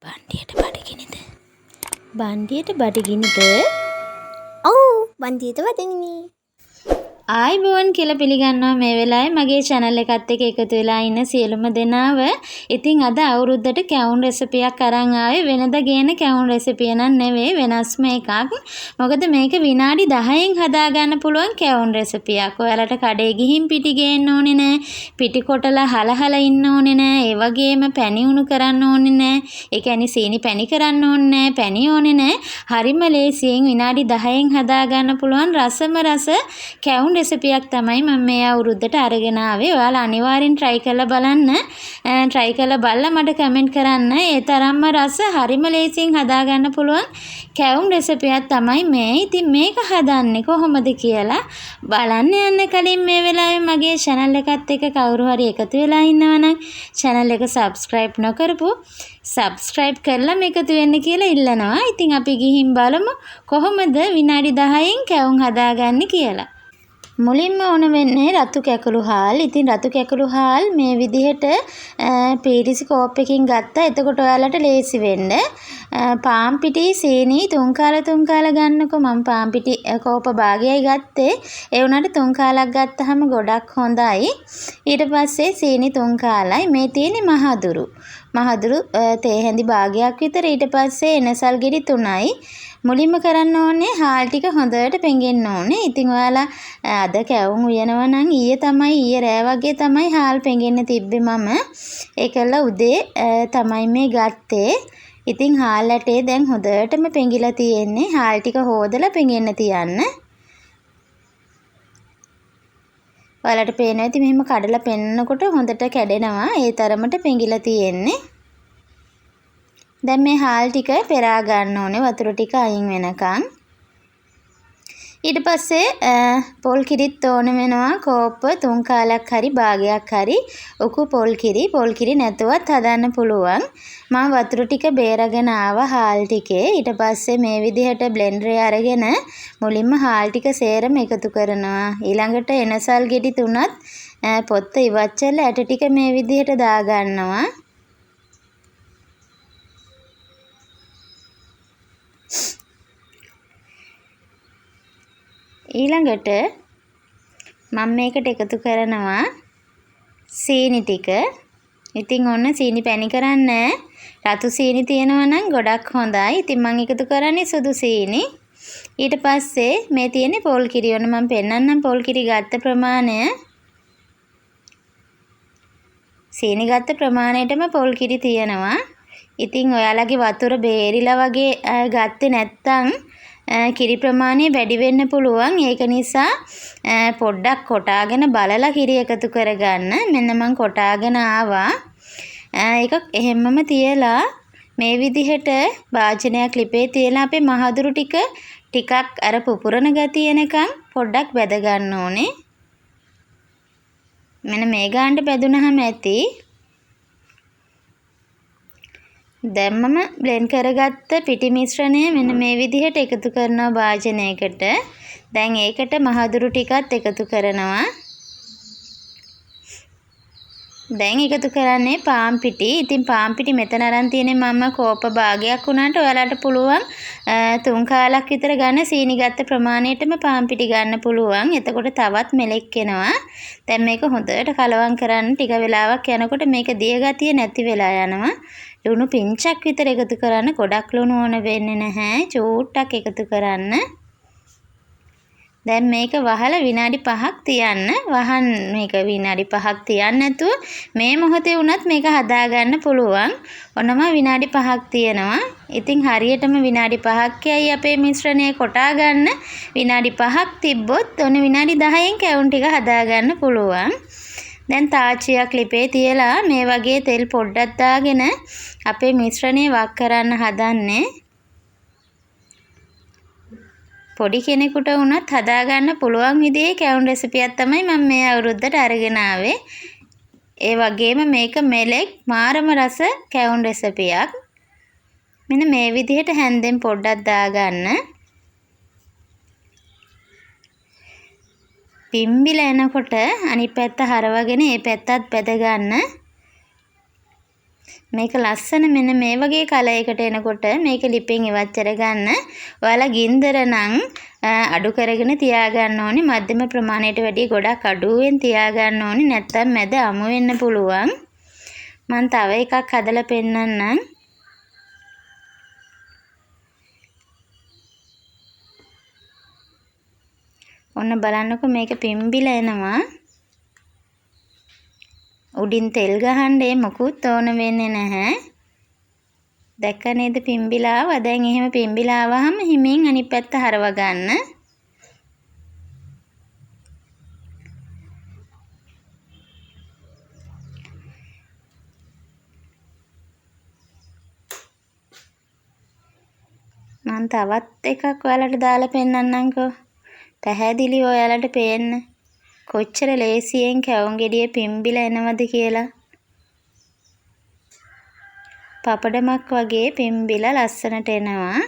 බණ්ඩියට බඩගිනිද? බණ්ඩියට බඩගිනිද? ඔව් බන්දියට වදින්නේ. ආයිබෝන් කියලා පිළිගන්නවා මේ වෙලාවේ මගේ channel එකත් එක්ක එකතු වෙලා ඉන්න සියලුම දෙනාව. ඉතින් අද අවුරුද්දට කැවුම් රෙසිපියක් අරන් ආවේ. වෙනදා ගේන කැවුම් රෙසිපිය නන් නෙවෙයි, වෙනස්ම එකක්. මොකද මේක විනාඩි 10න් හදා ගන්න පුළුවන් කැවුම් රෙසිපියක්. ඔයාලට කඩේ ගිහින් පිටි ගේන්න ඕනේ නෑ. පිටි කොටලා හලහලා ඉන්න ඕනේ නෑ. ඒ වගේම පැණි උණු කරන්න ඕනේ නෑ. ඒ කියන්නේ සීනි පැණි කරන්න ඕනේ නෑ. පැණි ඕනේ නෑ. හරිම ලේසියෙන් විනාඩි 10න් හදා ගන්න පුළුවන් රසම රස කැවුම් රෙසිපියක් තමයි මම මේ අවුරුද්දට අරගෙන ආවේ. ඔයාලා අනිවාර්යෙන් try කරලා බලන්න. try කරලා බලලා මට comment කරන්න. ඒ තරම්ම රස හරිම ලේසියෙන් හදා ගන්න පුළුවන් කැවුම් රෙසිපියක් තමයි මේ. ඉතින් මේක හදන්නේ කොහොමද කියලා බලන්න යන්න කලින් මේ වෙලාවේ මගේ channel එකත් එක්ක කවුරු හරි එකතු වෙලා ඉන්නවනම් channel එක subscribe නොකරපු subscribe කරලා මේකතු වෙන්න කියලා ඉල්ලනවා. ඉතින් අපි ගිහින් බලමු කොහොමද විනාඩි 10න් කැවුම් හදාගන්නේ කියලා. මුලින්ම ඕන වෙන්නේ රතු කැකුළු හාල්. ඉතින් රතු කැකුළු හාල් මේ විදිහට පීරිසි කෝප් එකකින් ගත්තා. එතකොට ඔයාලට ලේසි වෙන්න. පාන් පිටි සීනි තුන් කාලා ගන්නකො. මම පාන් පිටි කෝප භාගයයි ගත්තේ. ඒ වුණාට තුන් කාලක් ගත්තාම ගොඩක් හොඳයි. ඊට පස්සේ සීනි තුන් කාලයි. මේ තියෙන්නේ මහදුරු. මහදුරු තේ හැඳි භාගයක් විතර. ඊට පස්සේ එනසල් ගෙඩි 3යි. මුලින්ම කරන්න ඕනේ හාල් ටික හොඳට පෙඟෙන්න ඕනේ. ඉතින් ඔයාලා අද කැවුම් උයනවා නම් ඊයේ රෑ වගේ තමයි හාල් පෙඟෙන්න තිබ්බේ මම. ඒකල උදේ තමයි මේ ගත්තේ. ඉතින් හාල් ඇටේ දැන් හොඳටම පෙඟිලා තියෙන්නේ. හාල් ටික හොදලා පෙඟෙන්න තියන්න. ඔයාලට පේනවා ඉතින් මෙහෙම කඩලා පෙන්නකොට හොඳට කැඩෙනවා. ඒ තරමට පෙඟිලා තියෙන්නේ. දැන් මේ හාල් ටික පෙරා ගන්න ඕනේ වතුර ටික අයින් වෙනකන්. ඊට පස්සේ පොල් කිරිත් ඕන වෙනවා. කෝප්ප 3 කාලක් හරි භාගයක් හරි උකු පොල් කිරි නැතුවත් හදන්න පුළුවන්. මම වතුර ටික බේරගෙන ආවා හාල් ටිකේ. ඊට පස්සේ මේ විදිහට බ්ලෙන්ඩරේ අරගෙන මුලින්ම හාල් ටික සේරම එකතු කරනවා. ඊළඟට එනසල් ගෙඩි 3ත් පොත්ත ඉවත් කරලා ඇට ටික මේ විදිහට දා ගන්නවා. ඊළඟට මම මේකට එකතු කරනවා සීනි ටික. ඉතින් ඔන්න සීනි පැණි කරන්නේ රතු සීනි තියෙනවා නම් ගොඩක් හොඳයි. ඉතින් මම එකතු කරන්නේ සුදු සීනි. ඊට පස්සේ මේ තියෙන්නේ පොල් කිරි. ඔන්න මම පෙන්නන්නම් පොල් කිරි ගත්ත ප්‍රමාණය. සීනි ගත්ත ප්‍රමාණයටම පොල් කිරි තියෙනවා. ඉතින් ඔයාලගේ වතුර බේරිලා වගේ ගත්තේ නැත්නම් කිරි ප්‍රමාණය වැඩි වෙන්න පුළුවන්. ඒක නිසා පොඩ්ඩක් කොටාගෙන බලලා කිරි එකතු කරගන්න. මෙන්න මම කොටාගෙන ආවා. ඒක එහෙම්මම තියලා මේ විදිහට වාජනයක් ලිපේ තියලා අපේ මහදුරු ටිකක් අර පුපුරන ගතිය එනකන් පොඩ්ඩක් බැද ගන්න ඕනේ. මෙන්න මේ ගානට බැදුනහම ඇති. දැම්මම බ්ලෙන්ඩ් කරගත්ත පිටි මිශ්‍රණය මෙන්න මේ විදිහට එකතු කරනවා වාජනයකට. දැන් ඒකට මහදුරු ටිකත් එකතු කරනවා. දැන් එකතු කරන්නේ පාන් පිටි. ඉතින් පාන් පිටි මෙතන අරන් තියෙන්නේ මම කෝප භාගයක් වුණාට ඔයාලට පුළුවන් 3 කාලක් විතර ගන්න සීනි ගත්ත ප්‍රමාණයටම පාන් පිටි ගන්න පුළුවන්. එතකොට තවත් මෙලෙක් එනවා. දැන් මේක හොඳට කලවම් කරන්න. ටික වෙලාවක් යනකොට මේක දිය ගතිය නැති වෙලා යනවා. ලුණු පිංචක් විතර එකතු කරන්න. ගොඩක් ලුණු ඕන වෙන්නේ නැහැ. චූට්ටක් එකතු කරන්න. දැන් මේක වහලා විනාඩි 5ක් තියන්න. වහන් මේක විනාඩි 5ක් තියන්න නැතුව මේ මොහොතේ වුණත් මේක හදා ගන්න පුළුවන්. ඔන්නම විනාඩි 5ක් තියනවා. ඉතින් හරියටම විනාඩි 5ක් යයි අපේ මිශ්‍රණය කොටා ගන්න. විනාඩි 5ක් තිබ්බොත් ඔන්න විනාඩි 10න් කැවුම් ටික හදා ගන්න පුළුවන්. දැන් තාච්චියක් ලිපේ තියලා මේ වගේ තෙල් පොඩ්ඩක් දාගෙන අපේ මිශ්‍රණය වක් කරන්න හදන්නේ. පොඩි කෙනෙකුට වුණත් හදා ගන්න පුළුවන් විදිහේ කැවුම් රෙසිපියක් තමයි මම මේ අවුරුද්දට අරගෙන ආවේ. ඒ වගේම මේක මෙලෙක් මාරම රස කැවුම් රෙසිපියක්. මෙන්න මේ විදිහට හැන්දෙන් පොඩ්ඩක් දාගන්න. පිම්බිලා එනකොට අනිත් පැත්ත හරවගෙන ඒ පැත්තත් බැද ගන්න. මේක ලස්සන මෙන්න මේ වගේ කලයකට එනකොට මේක ලිපෙන් ඉවත් කරගන්න. ඔයාලා ගින්දර නම් අඩු කරගෙන තියාගන්න ඕනේ. මධ්‍යම ප්‍රමාණයට වැඩිය ගොඩක් අඩුවෙන් තියාගන්න ඕනේ. නැත්තම් මැද අමු වෙන්න පුළුවන්. මම තව එකක් හදලා පෙන්නන්නම්. ඔන්න බලන්නකො මේක පිම්බිලා එනවා. උඩින් තෙල් ගහන්නේ මොකුත් ඕන වෙන්නේ නැහැ. දැක්ක නේද පිම්බිලා ආවා. දැන් එහෙම පිම්බිලා ආවහම හිමින් අනිත් පැත්ත හරව ගන්න. මම තවත් එකක් ඔයාලට දාලා පෙන්නන්නම්කෝ. පැහැදිලි ඔයාලට පේන්න. කොච්චර ලේසියෙන් කැවුම් ගෙඩිය පිම්බිලා එනවද කියලා. පපඩමක් වගේ පිම්බිලා ලස්සනට එනවා.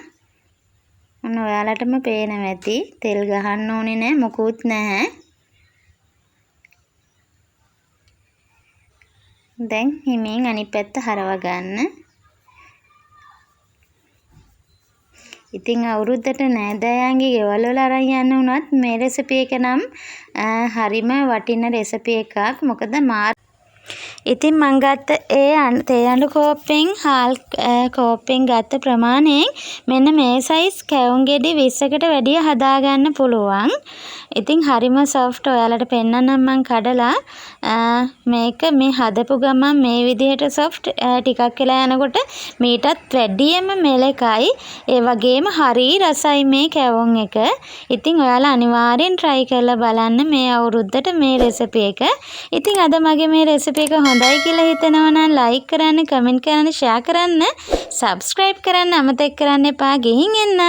ඔන්න ඔයාලටම පේනවා ඇති. තෙල් ගහන්න ඕනේ නැහැ මොකුත් නැහැ. දැන් හිමින් අනිත් පැත්ත හරව ගන්න. ඉතින් අවුරුද්දට නෑදෑයන්ගේ ගෙවල් වල අරන් යන්න උනත් මේ රෙසිපි එක නම් හරිම වටින රෙසිපි එකක්. මොකද ඉතින් මං ගත්ත තේ අඬු කෝප්පෙන් හාල් කෝප්පෙන් ගත්ත ප්‍රමාණයෙන් මෙන්න මේ සයිස් කැවුම් ගෙඩි 20කට වැඩිය හදාගන්න පුළුවන්. ඉතින් හරිම සොෆ්ට්. ඔයාලට පෙන්නන්නම් මං කඩලා. මේක මේ හදපු ගමන් මේ විදිහට සොෆ්ට්. ටිකක් වෙලා යනකොට මීටත් වැඩියම මෙලකයි. ඒ වගේම හරි රසයි මේ කැවුම් එක. ඉතින් ඔයාලා අනිවාර්යෙන් try කරලා බලන්න මේ අවුරුද්දට මේ රෙසිපි එක. ඉතින් අද මගේ මේ රෙසිපි එක හොඳයි කියලා හිතෙනවා නම් like කරන්න, comment කරන්න, share කරන්න, subscribe කරන්න අමතක කරන්න එපා. ගිහින් එන්න.